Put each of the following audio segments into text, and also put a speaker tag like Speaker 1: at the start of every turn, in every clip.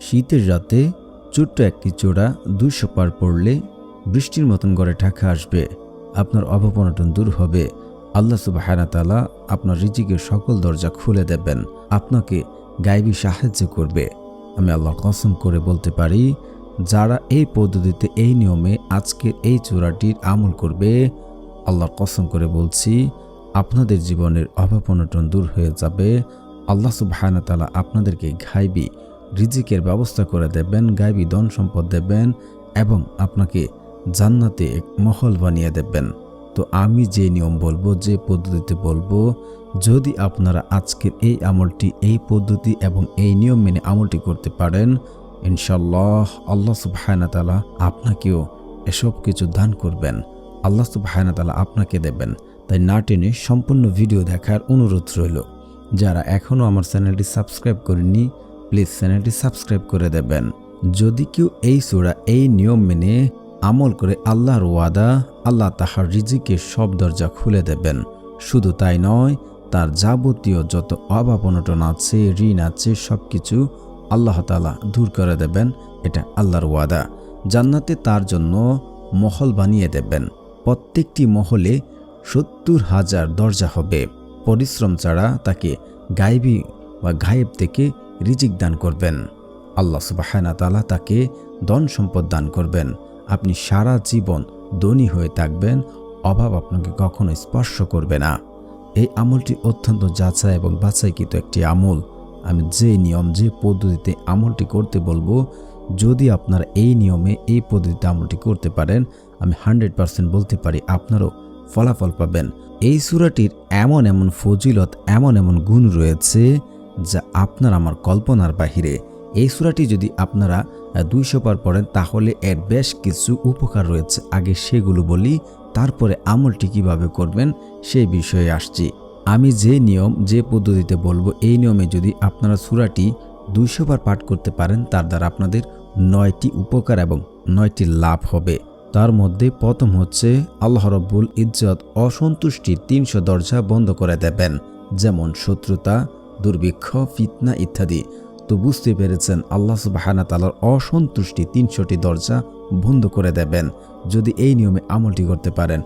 Speaker 1: শীতের রাতে ছোট্ট একটি চূড়া 200 বার পড়লে বৃষ্টির মতন ঘরে ঢাকা আসবে। আপনার অভাব-অনটন দূর হবে। আল্লাহ সুবহানাহু ওয়া তাআলা আপনার রিজিকের সকল দরজা খুলে দেবেন, আপনাকে গায়েবী সাহায্য করবে। আমি আল্লাহর কসম করে বলতে পারি, যারা এই পদ্ধতিতে, এই নিয়মে আজকের এই চূড়াটির আমল করবে, আল্লাহর কসম করে বলছি, আপনাদের জীবনের অভাব-অনটন দূর হয়ে যাবে। আল্লাহ সুবহানাহু ওয়া তাআলা আপনাদেরকে গায়েবী রিজিকের ব্যবস্থা করে দেবেন, গায়েবী ধন সম্পদ দেবেন এবং আপনাকে জান্নাতে এক মহল বানিয়ে দেবেন। তো আমি যে নিয়ম বলবো, যে পদ্ধতিতে বলবো, যদি আপনারা আজকের এই আমলটি, এই পদ্ধতি এবং এই নিয়ম মেনে আমলটি করতে পারেন, ইনশাআল্লাহ আল্লাহ সুবহানাহু ওয়া তাআলা আপনাকেও এসব কিছু দান করবেন। আল্লাহ সুবহানাহু ওয়া তাআলা আপনাকে দেবেন। তাই না টেনে সম্পূর্ণ ভিডিও দেখার অনুরোধ রইল। যারা এখনও আমার চ্যানেলটি সাবস্ক্রাইব করেননি, প্লিজ চ্যানেলটি সাবস্ক্রাইব করে দেবেন। যদি কেউ এই সূরা, এই নিয়ম মেনে আমল করে, আল্লাহর ওয়াদা, আল্লাহ তাহার রিজিকের সব দরজা খুলে দেবেন। শুধু তাই নয়, তার যাবতীয় যত অভাব-অনটন আছে, ঋণ আছে, সব কিছু আল্লাহ তাআলা দূর করে দেবেন। এটা আল্লাহর ওয়াদা। জান্নাতে তার জন্য মহল বানিয়ে দেবেন। প্রত্যেকটি মহলে 70,000 দরজা হবে। পরিশ্রম ছাড়া তাকে গায়েবী বা গায়েব থেকে রিজিক দান করবেন। আল্লাহ সুবহানাহু ওয়া তাআলা তাকে ধন সম্পদ দান করবেন। আপনি সারা জীবন ধনী হয়ে থাকবেন, অভাব আপনাকে কখনো স্পর্শ করবে না। এই আমলটি অত্যন্ত যাচাই এবং বাছাইকৃত একটি আমল। আমি যে নিয়ম, যে পদ্ধতিতে আমলটি করতে বলবো, যদি আপনারা এই নিয়মে, এই পদ্ধতিতে আমলটি করতে পারেন, আমি 100% বলতে পারি আপনারও ফলাফল পাবেন। এই সূরাটির এমন এমন ফজিলত, এমন এমন গুণ রয়েছে যা আপনার আমার কল্পনার বাহিরে। এই সূরাটি যদি আপনারা 200 বার পড়েন, তাহলে এর বেশ কিছু উপকার রয়েছে। আগে সেগুলো বলি, তারপরে আমলটি কিভাবে করবেন সেই বিষয়ে আসছি। আমি যে নিয়ম, যে পদ্ধতিতে বলবো, এই নিয়মে যদি আপনারা সূরাটি 200 বার পাঠ করতে পারেন, তার দ্বারা আপনাদের 9টি উপকার এবং 9টি লাভ হবে। তার মধ্যে প্রথম হচ্ছে, আল্লাহ রাব্বুল ইজ্জত অসন্তুষ্টির 300 দরজা বন্ধ করে দেবেন, যেমন শত্রুতা, দুর্ভিক্ষ, ফিতনা ইত্যাদি। তো বুঝতে পেরেছেন, আল্লাহ সুবহানাহু ওয়া তাআলার অসন্তুষ্টি 300টি দরজা বন্ধ করে দেবেন যদি এই নিয়মে আমলটি করতে পারেন।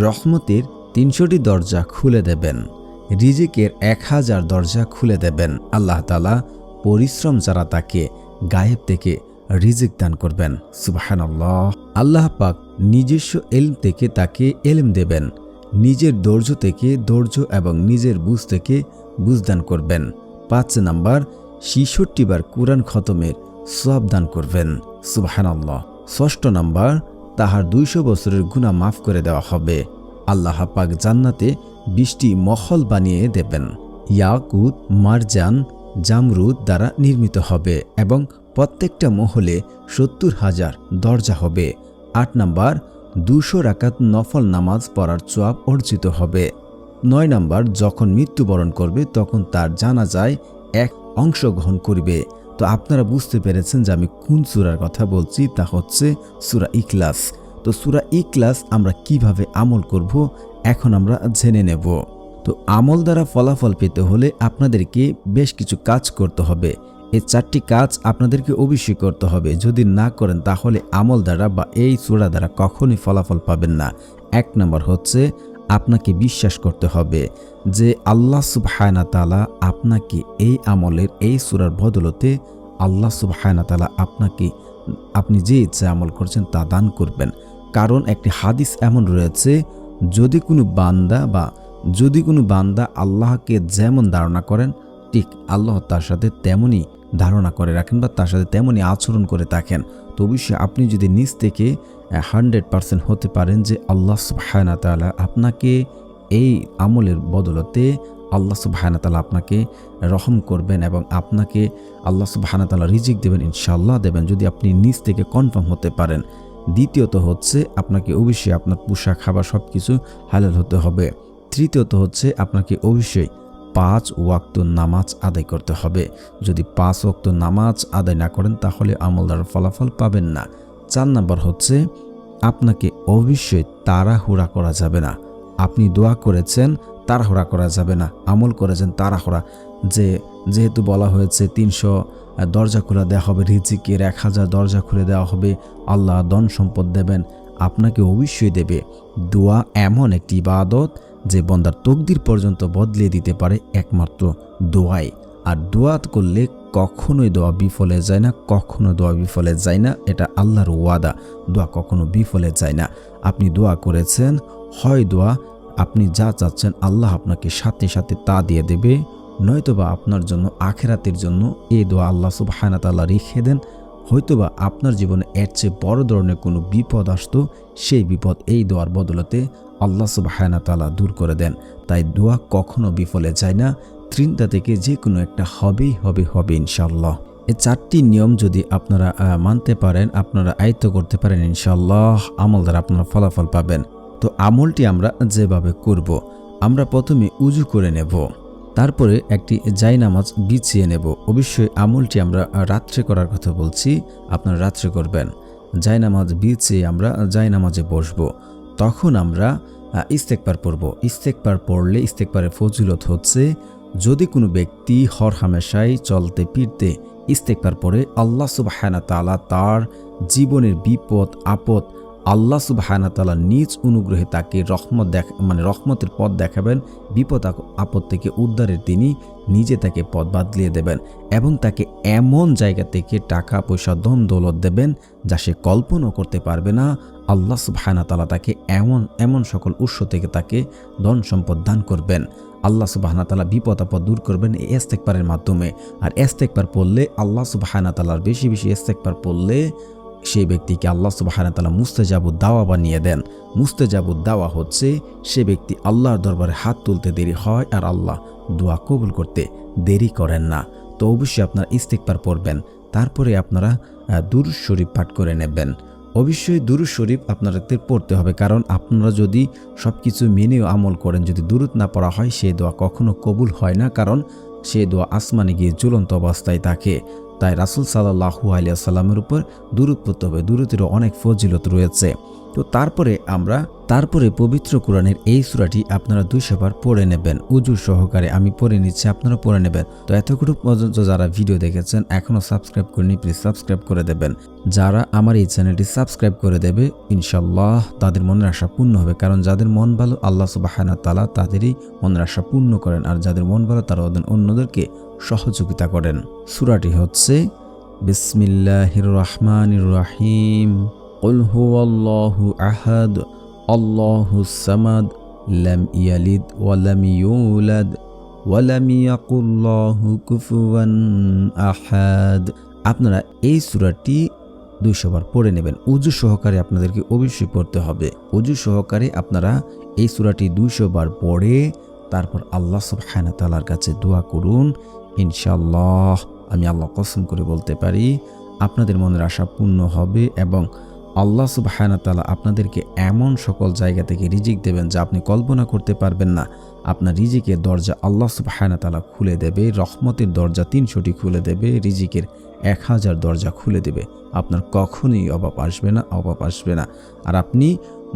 Speaker 1: রহমতের 300টি দরজা খুলে দেবেন। রিজিকের 1000 দরজা খুলে দেবেন। আল্লাহ তাআলা পরিশ্রম যারা তাকে গায়েব থেকে রিজিক দান করবেন। সুবহানাল্লাহ। আল্লাহ পাক নিজস্ব ইলম থেকে তাকে ইলম দেবেন, নিজের ধৈর্য থেকে ধৈর্য এবং নিজের বুঝ থেকে বুঝ দান করবেন। 5 নাম্বার, 66 বার কুরআন খতমের সওয়াব দান করবেন। সুবহানাল্লাহ। 6 নাম্বার, তাহার 200 বছরের গুনাহ মাফ করে দেওয়া হবে। আল্লাহ পাক জান্নাতে 20টি মহল বানিয়ে দেবেন। ইয়াকুত, মারজান, জামরুদ দ্বারা নির্মিত হবে এবং প্রত্যেকটা মহলে 70,000 দরজা হবে। 8 নাম্বার, 200 রাকাত নফল নামাজ পড়ার সওয়াব অর্জিত হবে। 9 নাম্বার, যখন মৃত্যুবরণ করবে তখন তার জানাজায় এক অংশগ্রহণ করবে। তো আপনারা বুঝতে পেরেছেন যে আমি কোন সূরার কথা বলছি, তা হচ্ছে সূরা ইখলাস। তো সূরা ইখলাস আমরা কিভাবে আমল করব, এখন আমরা জেনে নেব। তো আমল দ্বারা ফলাফল পেতে হলে আপনাদেরকে বেশ কিছু কাজ করতে হবে। এই 4টি কাজ আপনাদেরকে অবশ্যই করতে হবে। যদি না করেন তাহলে আমল দ্বারা বা এই সূরা দ্বারা কখনোই ফলাফল পাবেন না। 1 নম্বর হচ্ছে, আপনাকে বিশ্বাস করতে হবে যে আল্লাহ সুবহানাহু ওয়া তাআলা আপনাকে এই আমলের, এই সূরার বদলতে আল্লাহ সুবহানাহু ওয়া তাআলা আপনাকে, আপনি যে ইচ্ছা আমল করছেন তা দান করবেন। কারণ একটি হাদিস এমন রয়েছে, যদি কোনো বান্দা আল্লাহকে যেমন ধারণা করেন, ঠিক আল্লাহ তার সাথে তেমনই ধারণা করে রাখেন বা তার সাথে তেমনই আচরণ করে থাকেন। তো অবশ্যই আপনি যদি নিজ থেকে 100% হতে পারেন যে আল্লাহ সুবহানাহু ওয়া তাআলা আপনাকে এই আমলের বদলতে আল্লাহ সুবহানাহু ওয়া তাআলা আপনাকে রহম করবেন এবং আপনাকে আল্লাহ সুবহানাহু ওয়া তাআলা রিজিক দেবেন, ইনশাআল্লাহ দেবেন, যদি আপনি নিজ থেকে কনফার্ম হতে পারেন। দ্বিতীয়ত হচ্ছে, আপনাকে অবশ্যই আপনার পোশাক, খাবার সবকিছু হালাল হতে হবে। তৃতীয়ত হচ্ছে, আপনাকে অবশ্যই 5 ওয়াক্ত নামাজ আদায় করতে হবে। যদি 5 ওয়াক্ত নামাজ আদায় না করেন তাহলে আমল দ্বারা ফলাফল পাবেন না। 4 নম্বর হচ্ছে, আপনাকে অবশ্যই তাড়াহুড়া করা যাবে না। আপনি দোয়া করেছেন, তাড়াহুড়া করা যাবে না। আমল করেছেন, তাড়াহুড়া যে যেহেতু বলা হয়েছে 300 দরজা খুলে দেওয়া হবে রিজিকের, 1000 দরজা খুলে দেওয়া হবে, আল্লাহ ধন সম্পদ দেবেন, আপনাকে অবশ্যই দেবে। দোয়া এমন একটি ইবাদত যে বান্দার তকদির পর্যন্ত বদলে দিতে পারে একমাত্র দোয়াই। আর দোয়া করলে কখনোই দোয়া বিফলে যায় না, কখনো দোয়া বিফলে যায় না, এটা আল্লাহর ওয়াদা। দোয়া কখনো বিফলে যায় না। আপনি দোয়া করেছেন, হয় দোয়া আপনি যা চাচ্ছেন আল্লাহ আপনাকে সাথে সাথে তা দিয়ে দেবে, নয়তোবা আপনার জন্য আখেরাতের জন্য এই দোয়া আল্লাহ সুবহানাহু ওয়া তাআলা রেখে দেন। হয়তোবা আপনার জীবনে এর চেয়ে বড় ধরনের কোনো বিপদ আসতো, সেই বিপদ এই দোয়ার বদলতে আল্লাহ সুবহানাহু ওয়া তাআলা দূর করে দেন। তাই দোয়া কখনো বিফলে যায় না, 3টা থেকে যে কোনো একটা হবেই হবে ইনশাআল্লাহ। এই 4টি নিয়ম যদি আপনারা মানতে পারেন, আপনারা আয়ত্ত করতে পারেন, ইনশাআল্লাহ আমল দ্বারা আপনারা ফলাফল পাবেন। তো আমলটি আমরা যেভাবে করব, আমরা প্রথমে উজু করে নেব, তারপরে একটি জায়নামাজ বিছিয়ে নেব। অবশ্যই আমলটি আমরা রাত্রে করার কথা বলছি, আপনারা রাত্রে করবেন। জায়নামাজ বিছিয়ে আমরা জায়নামাজে বসবো, তখন আমরা ইস্তেগফার পড়ব। ইস্তেগফার পড়লে ইস্তেগফারের ফজিলত হচ্ছে, যদি কোনো ব্যক্তি হরহামেশাই চলতে ফিরতে ইস্তেগফার পড়ে, আল্লাহ সুবহানাহু ওয়া তাআলা তার জীবনের বিপদ আপদ আল্লাহ সুবহানাহু ওয়া তাআলা নিজ অনুগ্রহে তাকে রহমতের পথ দেখাবেন, বিপদ আপদ থেকে উদ্ধারের তিনি নিজে তাকে পথ বাতলিয়ে দেবেন এবং তাকে এমন জায়গা থেকে টাকা পয়সা ধন দৌলত দেবেন যা সে কল্পনা করতে পারবে না। আল্লাহ সুবহানাহু ওয়া তাআলা তাকে এমন সকল উৎস থেকে তাকে ধন সম্পদ দান করবেন। আল্লাহ সুবহানাহু ওয়া তাআলা বিপদ আপদ দূর করবেন এই ইস্তেগফারের মাধ্যমে। আর ইস্তেগফার পড়লে, আল্লাহ সুবহানাহু ওয়া তাআলার বেশি বেশি ইস্তেগফার পড়লে সেই ব্যক্তিকে আল্লাহ সুবহানাহু ওয়া তাআলা মুস্তাজাবুদ দাওয়া বানিয়ে দেন। মুস্তাজাবুদ দাওয়া হচ্ছে সে ব্যক্তি আল্লাহর দরবারে হাত তুলতে দেরি হয় আর আল্লাহ দোয়া কবুল করতে দেরি করেন না। তো অবশ্যই আপনারা ইস্তেগফার পড়বেন, তারপরে আপনারা দুরূদ শরীফ পাঠ করে নেবেন। অবশ্যই দুরূদ শরীফ আপনাদের পড়তে হবে, কারণ আপনারা যদি সব কিছু মেনেও আমল করেন, যদি দুরূদ না পড়া হয় সেই দোয়া কখনো কবুল হয় না, কারণ সেই দোয়া আসমানে গিয়ে ঝুলন্ত অবস্থায় থাকে। তাই রাসূল সাল্লাল্লাহু আলাইহি ওয়াসাল্লামের উপর দুরূদ পড়তে হবে, দুরূদেরও অনেক ফজিলত রয়েছে। তো তারপরে পবিত্র কোরআনের এই সূরাটি আপনারা 200 বার পড়ে নেবেন উজু সহকারে। আমি পড়ে নিচ্ছি, আপনারা পড়ে নেবেন। তো এতটুকু পর্যন্ত যারা ভিডিও দেখেছেন এখনো সাবস্ক্রাইব করেনি, প্লিজ সাবস্ক্রাইব করে দেবেন। যারা আমার এই চ্যানেলটি সাবস্ক্রাইব করে দেবে ইনশাআল্লাহ তাদের মনের আশা পূর্ণ হবে, কারণ যাদের মন ভালো আল্লাহ সুবহানাহু ওয়া তাআলা তাদেরই মনের আশা পূর্ণ করেন, আর যাদের মন ভালো তারা অন্যদেরকে সহযোগিতা করেন। সূরাটি হচ্ছে বিসমিল্লাহির রহমানির রহিম। কুল হুয়াল্লাহু আহাদ আল্লাহুস সামাদ লাম ইয়ালিদ ওয়া লাম ইউলাদ ওয়া লাম ইয়াকুল লাহু কুফুয়ান আহাদ। আপনারা এই সূরাটি 200 বার পড়ে নেবেন। উজু সহকারে আপনাদেরকে অবশ্যই পড়তে হবে। উজু সহকারে আপনারা এই সূরাটি 200 বার পড়ে তারপর আল্লাহ সুবহানাহু ওয়া তাআলার কাছে দোয়া করুন। ইনশাআল্লাহ আমি আল্লাহ কসম করে বলতে পারি আপনাদের মনের আশা পূর্ণ হবে এবং আল্লাহ সুবহানাহু ওয়া তাআলা আপনাদেরকে এমন সকল জায়গা থেকে রিজিক দেবেন যা আপনি কল্পনা করতে পারবেন না। আপনার রিজিকের দরজা আল্লাহ সুবহানাহু ওয়া তাআলা খুলে দেবে, রহমতের দরজা 300টি খুলে দেবে, রিজিকের 1000 দরজা খুলে দেবে। আপনার কখনোই অভাব আসবে না। আর আপনি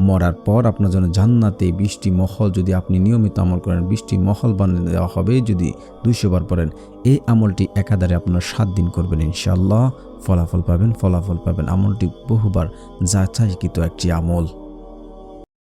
Speaker 1: মরার পর আপনার জন্য জান্নাতে 20টি মহল, যদি আপনি নিয়মিত আমল করেন 20টি মহল বানিয়ে দেওয়া হবে যদি 200 বার পড়েন। এই আমলটি একাধারে আপনারা 7 দিন করবেন, ইনশাআল্লাহ ফলাফল পাবেন। আমলটি বহুবার যাচাইকৃত একটি আমল।